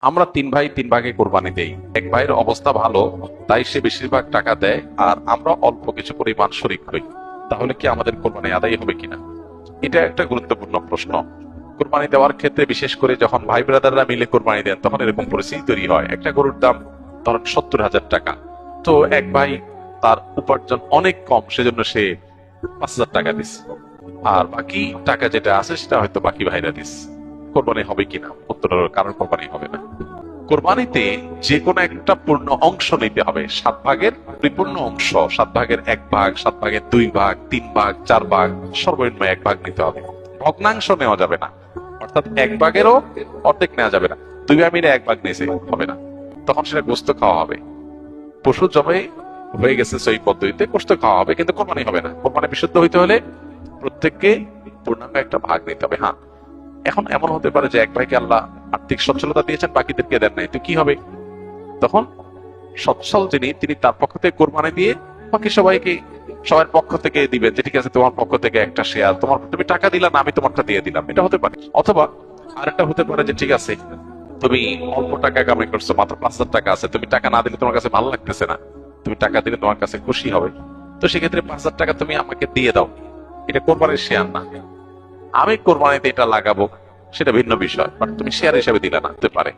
আমরা তিন ভাই তিন ভাগে কোরবানি দেই। এক ভাইয়ের অবস্থা ভালো, তাই সে বেশিরভাগ টাকা দেয়, আর আমরা অল্প কিছু পরিমাণ শরিক হই। তাহলে কি আমাদের কোরবানি আদায় হবে কিনা? এটা একটা গুরুত্বপূর্ণ প্রশ্ন। কোরবানি দেওয়ার ক্ষেত্রে বিশেষ করে যখন ভাই ব্রাদাররা মিলে কোরবানি দেন, তখন এরকম পরিস্থিতি তৈরি হয়। একটা গরুর দাম ধরেন 70,000 টাকা। তো এক ভাই, তার উপার্জন অনেক কম, সেজন্য সে 5,000 টাকা দিস, আর বাকি টাকা যেটা আছে সেটা হয়তো বাকি ভাইরা দিস। কোরবানি হবে কিনা? উত্তর হলো কারণ কোরবানি হবে না। কোরবানিতে যে কোনো একটা পূর্ণ অংশ নিতে হবে, 7 ভাগের পরিপূর্ণ অংশ, 7 ভাগের 1 ভাগ, 7 ভাগের 2 ভাগ, 3 ভাগ, 4 ভাগ, সর্বনিম্ন 1 ভাগ নিতে হবে। ভগ্নাংশ নেওয়া যাবে না, অর্থাৎ 1 ভাগেরও অর্ধেক নেওয়া যাবে না। 2 ভাই মিলে 1 ভাগ নিয়েছে, হবে না, তখন সেটা গোস্ত খাওয়া হবে। পশু জবাই হয়ে গেছে সেই পদ্ধতিতে, গোস্ত খাওয়া হবে, কিন্তু কোরবানি হবে না। কোরবানি বিশুদ্ধ হইতে হলে প্রত্যেককে পূর্ণাঙ্গ একটা ভাগ নিতে হবে। হ্যাঁ, এখন এমন হতে পারে যে এক ভাইকে আল্লাহ আর্থিক সচ্ছলতা দিয়েছেন, বাকিদেরকে দেন নাই, তো কি হবে? তখন সচ্ছল যিনি, তিনি তার পক্ষ থেকে কোরবানি দিয়ে বাকি সবাইকে, সবার পক্ষ থেকে দিবেন যে ঠিক আছে, তোমার পক্ষ থেকে একটা শেয়ার, তুমি টাকা দিলা না, আমি তোমারটা দিয়ে দিলাম, এটা হতে পারে। অথবা আরেকটা হতে পারে যে ঠিক আছে, তুমি অল্প টাকা কামাই করছো, মাত্র 5,000 টাকা আছে, তুমি টাকা না দিলে তোমার কাছে ভালো লাগতেছে না, তুমি টাকা দিলে তোমার কাছে খুশি হবে, তো সেক্ষেত্রে 5,000 টাকা তুমি আমাকে দিয়ে দাও। এটা কোরবানির শেয়ার না। আমি কোরবানিতে এটা লাগাবো, সেটা ভিন্ন বিষয়, বাট তুমি শেয়ার হিসেবে দিলে না, হতে পারে।